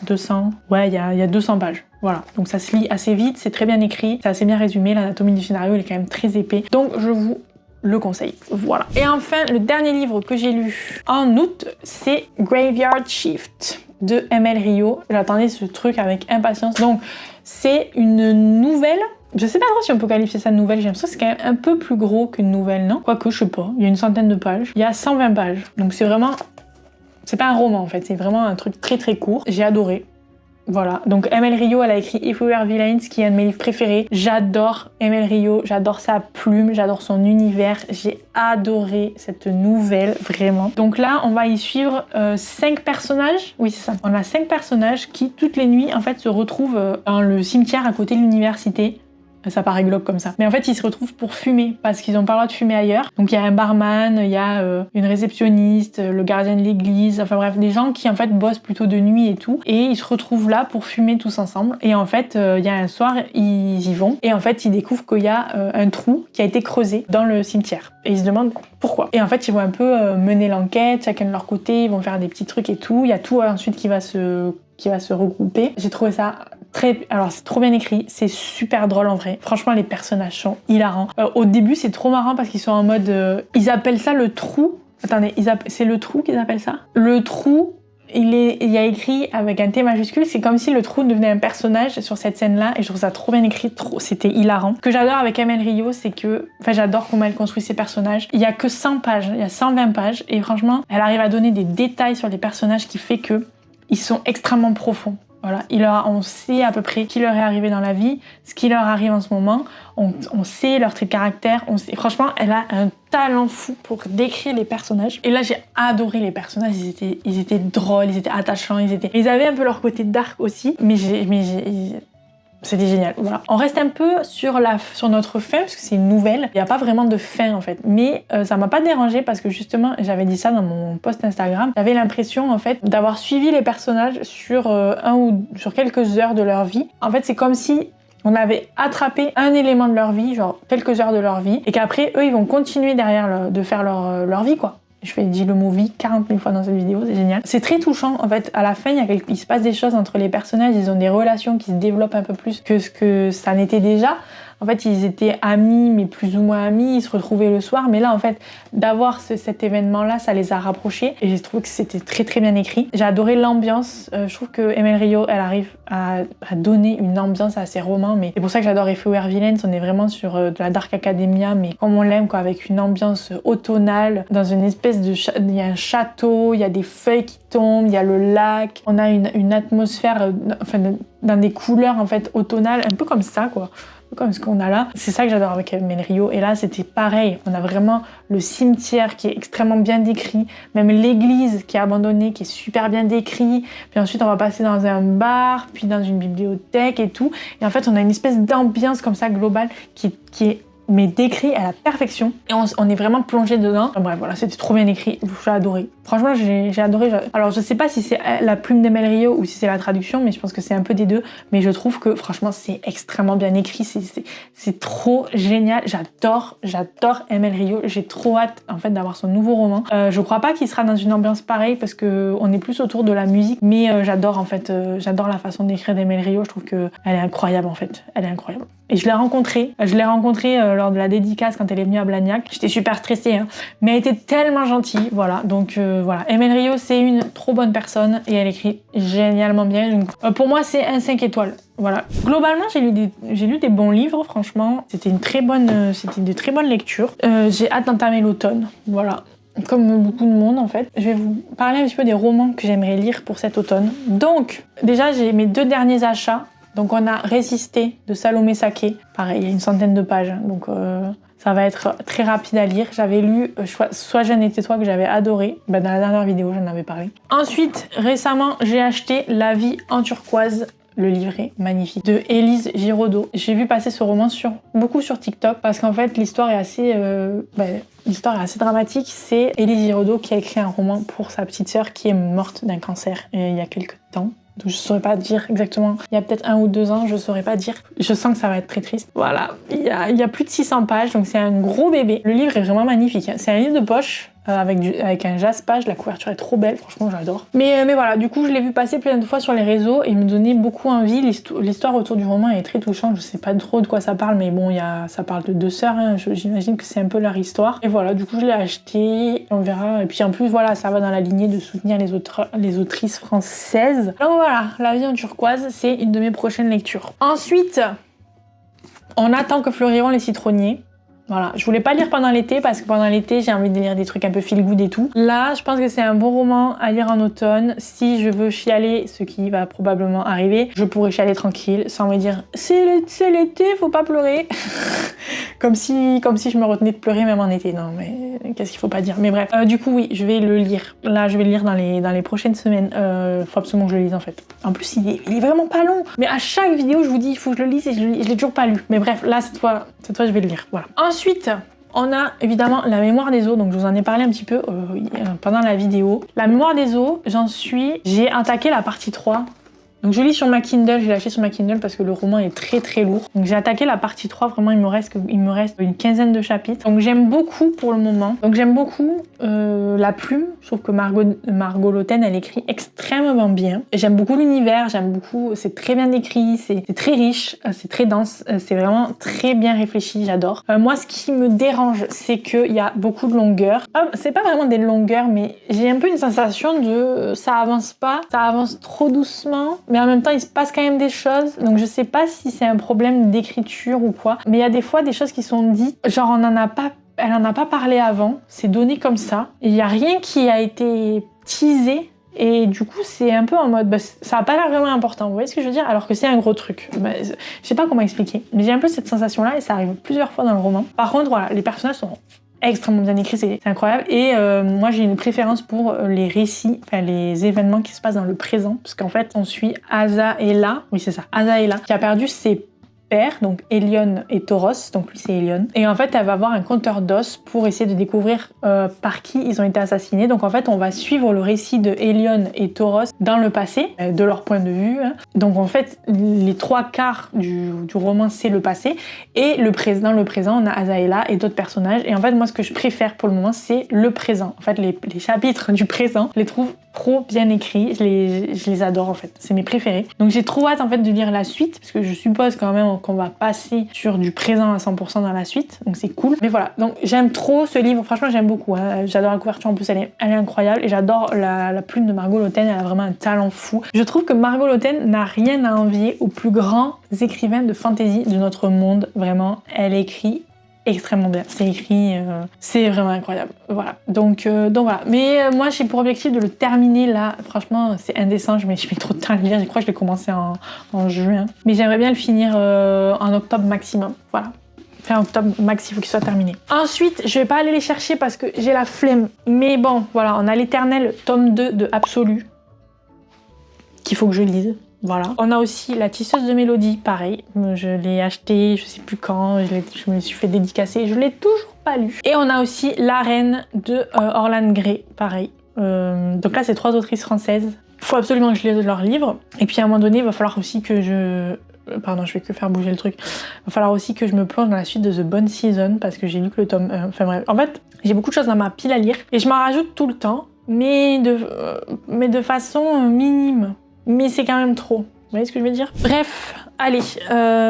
200, ouais, il y a 200 pages. Voilà, donc ça se lit assez vite, c'est très bien écrit, c'est assez bien résumé, l'anatomie du scénario, il est quand même très épais. Donc je vous le conseil, voilà. Et enfin, le dernier livre que j'ai lu en août, c'est Graveyard Shift de ML Rio. J'attendais ce truc avec impatience. Donc, c'est une nouvelle. Je sais pas trop si on peut qualifier ça de nouvelle, j'ai l'impression que c'est quand même un peu plus gros qu'une nouvelle, non? Quoique, je sais pas, il y a une centaine de pages. Il y a 120 pages, donc c'est vraiment... C'est pas un roman en fait, c'est vraiment un truc très très court. J'ai adoré. Voilà, donc ML Rio, elle a écrit If We Were Villains, qui est un de mes livres préférés. J'adore ML Rio, j'adore sa plume, j'adore son univers. J'ai adoré cette nouvelle, vraiment. Donc là, on va y suivre 5 personnages. Oui, c'est ça. On a 5 personnages qui, toutes les nuits, en fait, se retrouvent dans le cimetière à côté de l'université. Ça paraît glauque comme ça. Mais en fait, ils se retrouvent pour fumer, parce qu'ils n'ont pas le droit de fumer ailleurs. Donc il y a un barman, il y a une réceptionniste, le gardien de l'église, enfin bref, des gens qui en fait bossent plutôt de nuit et tout. Et ils se retrouvent là pour fumer tous ensemble. Et en fait, il y a un soir, ils y vont. Et en fait, ils découvrent qu'il y a un trou qui a été creusé dans le cimetière. Et ils se demandent pourquoi. Et en fait, ils vont un peu mener l'enquête, chacun de leur côté, ils vont faire des petits trucs et tout. Il y a tout ensuite qui va se regrouper. J'ai trouvé ça alors c'est trop bien écrit, c'est super drôle en vrai. Franchement, les personnages sont hilarants. Au début, c'est trop marrant parce qu'ils sont en mode... ils appellent ça le trou. Attendez, c'est le trou qu'ils appellent ça? Le trou, il y a écrit avec un T majuscule, c'est comme si le trou devenait un personnage sur cette scène-là, et je trouve ça trop bien écrit, c'était hilarant. Ce que j'adore avec ML Rio, c'est que... Enfin, j'adore comment elle construit ses personnages. Il y a que 100 pages, il y a 120 pages, et franchement, elle arrive à donner des détails sur les personnages qui fait que ils sont extrêmement profonds. Voilà, on sait à peu près qui leur est arrivé dans la vie, ce qui leur arrive en ce moment, on sait leur trait de caractère, franchement, elle a un talent fou pour décrire les personnages. Et là, j'ai adoré les personnages, ils étaient drôles, ils étaient attachants, ils avaient un peu leur côté dark aussi, mais c'était génial, voilà. On reste un peu sur notre fin, parce que c'est une nouvelle. Il n'y a pas vraiment de fin, en fait. Mais ça m'a pas dérangé parce que, justement, j'avais dit ça dans mon post Instagram. J'avais l'impression, en fait, d'avoir suivi les personnages sur sur quelques heures de leur vie. En fait, c'est comme si on avait attrapé un élément de leur vie, genre quelques heures de leur vie, et qu'après, eux, ils vont continuer derrière de faire leur vie, quoi. Je dis le mot vie 40 000 fois dans cette vidéo, c'est génial. C'est très touchant, en fait, à la fin, il se passe des choses entre les personnages, ils ont des relations qui se développent un peu plus que ce que ça n'était déjà. en fait ils étaient amis mais plus ou moins amis, ils se retrouvaient le soir, mais là en fait d'avoir cet événement là ça les a rapprochés et j'ai trouvé que c'était très très bien écrit. J'ai adoré l'ambiance, je trouve que Emel Rio elle arrive à donner une ambiance à ses romans, mais c'est pour ça que j'adore Everywhere Villains, on est vraiment sur de la Dark Academia mais comme on l'aime quoi, avec une ambiance automnale, dans une espèce de... il y a un château, il y a des feuilles qui tombent, il y a le lac, on a une atmosphère, enfin dans des couleurs en fait automnales, un peu comme ça quoi, un peu comme ce qu'on a là. C'est ça que j'adore avec Emel Rio, et là c'était pareil, on a vraiment le cimetière qui est extrêmement bien décrit, même l'église qui est abandonnée qui est super bien décrit, puis ensuite on va passer dans un bar, puis dans une bibliothèque et tout, et en fait on a une espèce d'ambiance comme ça globale qui est mais décrit à la perfection et on est vraiment plongé dedans. Bref voilà, c'était trop bien écrit, j'ai adoré. Franchement j'ai adoré. Alors je sais pas si c'est la plume d'Emel Rio ou si c'est la traduction, mais je pense que c'est un peu des deux, mais je trouve que franchement c'est extrêmement bien écrit, c'est trop génial. J'adore Emel Rio, j'ai trop hâte en fait d'avoir son nouveau roman. Je crois pas qu'il sera dans une ambiance pareille parce que on est plus autour de la musique, mais j'adore en fait, j'adore la façon d'écrire d'Emel Rio, je trouve que elle est incroyable en fait, elle est incroyable. Et je l'ai rencontrée lors de la dédicace quand elle est venue à Blagnac. J'étais super stressée, hein, mais elle était tellement gentille, voilà. Donc voilà, Emel Rio c'est une trop bonne personne et elle écrit génialement bien. Donc, pour moi c'est un 5 étoiles. Voilà. Globalement, j'ai lu des bons livres, franchement. C'était de très bonnes lectures. J'ai hâte d'entamer l'automne, voilà. Comme beaucoup de monde en fait. Je vais vous parler un petit peu des romans que j'aimerais lire pour cet automne. Donc, déjà j'ai mes 2 derniers achats. Donc on a Résister de Salomé Saké. Pareil, il y a une centaine de pages, donc ça va être très rapide à lire. J'avais lu Sois jeune et tais-toi que j'avais adoré. Dans la dernière vidéo, j'en avais parlé. Ensuite, récemment, j'ai acheté La vie en turquoise, le livret magnifique de Élise Giraudot. J'ai vu passer ce roman beaucoup sur TikTok parce qu'en fait l'histoire est assez dramatique. C'est Élise Giraudot qui a écrit un roman pour sa petite sœur qui est morte d'un cancer il y a quelques temps. Donc je saurais pas dire exactement, il y a peut-être 1 ou 2 ans, je saurais pas dire. Je sens que ça va être très triste. Voilà, il y a plus de 600 pages, donc c'est un gros bébé. Le livre est vraiment magnifique, c'est un livre de poche avec un jaspage, la couverture est trop belle, franchement j'adore. Mais voilà, du coup je l'ai vu passer plein de fois sur les réseaux et il me donnait beaucoup envie. L'histoire autour du roman est très touchante, je sais pas trop de quoi ça parle, mais bon, ça parle de 2 sœurs, hein. J'imagine que c'est un peu leur histoire. Et voilà, du coup je l'ai acheté, on verra. Et puis en plus voilà, ça va dans la lignée de soutenir les autrices françaises. Donc voilà, La vie en turquoise, c'est une de mes prochaines lectures. Ensuite, on attend que fleuriront les citronniers. Voilà, je voulais pas lire pendant l'été parce que pendant l'été j'ai envie de lire des trucs un peu feel good et tout. Là, je pense que c'est un bon roman à lire en automne. Si je veux chialer, ce qui va probablement arriver, je pourrais chialer tranquille sans me dire c'est l'été, faut pas pleurer. comme si je me retenais de pleurer même en été. Non mais qu'est-ce qu'il faut pas dire. Mais bref, du coup oui, je vais le lire. Là, je vais le lire dans les prochaines semaines. Faut absolument que je le lise en fait. En plus, il est vraiment pas long. Mais à chaque vidéo, je vous dis il faut que je le lise et je l'ai toujours pas lu. Mais bref, là cette fois, je vais le lire. Voilà. Ensuite, on a évidemment La mémoire des eaux, donc je vous en ai parlé un petit peu pendant la vidéo. La mémoire des eaux, j'ai attaqué la partie 3. Donc je lis sur ma Kindle, j'ai lâché sur ma Kindle parce que le roman est très très lourd. Donc j'ai attaqué la partie 3, vraiment il me reste une quinzaine de chapitres. Donc j'aime beaucoup pour le moment. Donc j'aime beaucoup la plume, je trouve que Margot Loten elle écrit extrêmement bien. J'aime beaucoup l'univers, j'aime beaucoup, c'est très bien écrit, c'est très riche, c'est très dense, c'est vraiment très bien réfléchi, j'adore. Moi ce qui me dérange c'est qu'il y a beaucoup de longueur. C'est pas vraiment des longueurs mais j'ai un peu une sensation de ça avance pas, ça avance trop doucement. Mais en même temps, il se passe quand même des choses. Donc je sais pas si c'est un problème d'écriture ou quoi. Mais il y a des fois des choses qui sont dites, genre elle en a pas parlé avant. C'est donné comme ça. Il y a rien qui a été teasé. Et du coup, c'est un peu en mode, ça a pas l'air vraiment important. Vous voyez ce que je veux dire? Alors que c'est un gros truc. Je sais pas comment expliquer. Mais j'ai un peu cette sensation-là et ça arrive plusieurs fois dans le roman. Par contre, voilà, les personnages sont extrêmement bien écrit, c'est incroyable. Et moi j'ai une préférence pour les récits, enfin les événements qui se passent dans le présent, parce qu'en fait on suit Azaela, oui c'est ça, Azaela, qui a perdu ses père, donc Elion et Tauros, donc lui c'est Elion. Et en fait elle va avoir un compteur d'os pour essayer de découvrir par qui ils ont été assassinés. Donc en fait on va suivre le récit de Elion et Tauros dans le passé, de leur point de vue. Hein. Donc en fait les 3/4 du roman c'est le passé et dans le présent on a Azaela et d'autres personnages. Et en fait moi ce que je préfère pour le moment c'est le présent. En fait les chapitres du présent, je les trouve trop bien écrits, je les adore en fait, c'est mes préférés. Donc j'ai trop hâte en fait de lire la suite, parce que je suppose quand même qu'on va passer sur du présent à 100% dans la suite, donc c'est cool. Mais voilà, donc j'aime trop ce livre, franchement j'aime beaucoup, hein. J'adore la couverture, en plus elle est incroyable, et j'adore la plume de Margot Lotten, elle a vraiment un talent fou. Je trouve que Margot Lotten n'a rien à envier aux plus grands écrivains de fantasy de notre monde, vraiment, elle écrit extrêmement bien, c'est écrit, c'est vraiment incroyable, voilà. Donc voilà, mais moi j'ai pour objectif de le terminer là, franchement c'est indécent, je mets trop de temps à le lire, je crois que je l'ai commencé en juin, mais j'aimerais bien le finir en octobre maximum, voilà. Fin octobre max, il faut qu'il soit terminé. Ensuite, je vais pas aller les chercher parce que j'ai la flemme, mais bon, voilà, on a l'éternel tome 2 de Absolu, qu'il faut que je lise. Voilà. On a aussi La Tisseuse de Mélodie, pareil. Je l'ai acheté, je sais plus quand, je me suis fait dédicacer, je l'ai toujours pas lu. Et on a aussi La Reine de Orlane Grey, pareil. Donc là, c'est 3 autrices françaises. Il faut absolument que je lise leurs livres. Et puis à un moment donné, il va falloir aussi que je... Pardon, je vais que faire bouger le truc. Il va falloir aussi que je me plonge dans la suite de The Bone Season, parce que j'ai lu que le tome 1. Enfin bref, en fait, j'ai beaucoup de choses dans ma pile à lire, et je m'en rajoute tout le temps, mais de façon minime. Mais c'est quand même trop. Vous voyez ce que je veux dire? Bref, allez,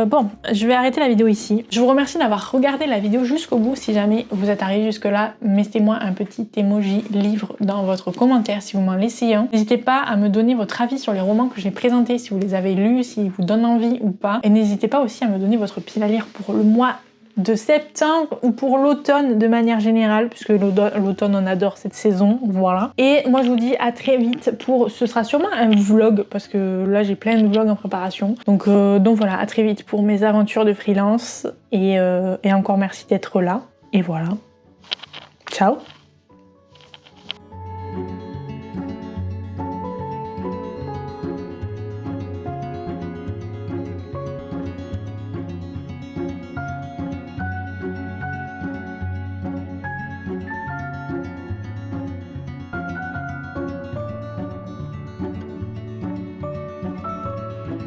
bon, je vais arrêter la vidéo ici. Je vous remercie d'avoir regardé la vidéo jusqu'au bout. Si jamais vous êtes arrivé jusque là, mettez-moi un petit emoji livre dans votre commentaire si vous m'en laissez un. N'hésitez pas à me donner votre avis sur les romans que j'ai présentés, si vous les avez lus, s'ils vous donnent envie ou pas. Et n'hésitez pas aussi à me donner votre pile à lire pour le mois de septembre ou pour l'automne de manière générale, puisque l'automne on adore cette saison, voilà. Et moi je vous dis à très vite pour, ce sera sûrement un vlog, parce que là j'ai plein de vlogs en préparation, donc voilà, à très vite pour mes aventures de freelance, et encore merci d'être là, et voilà, ciao.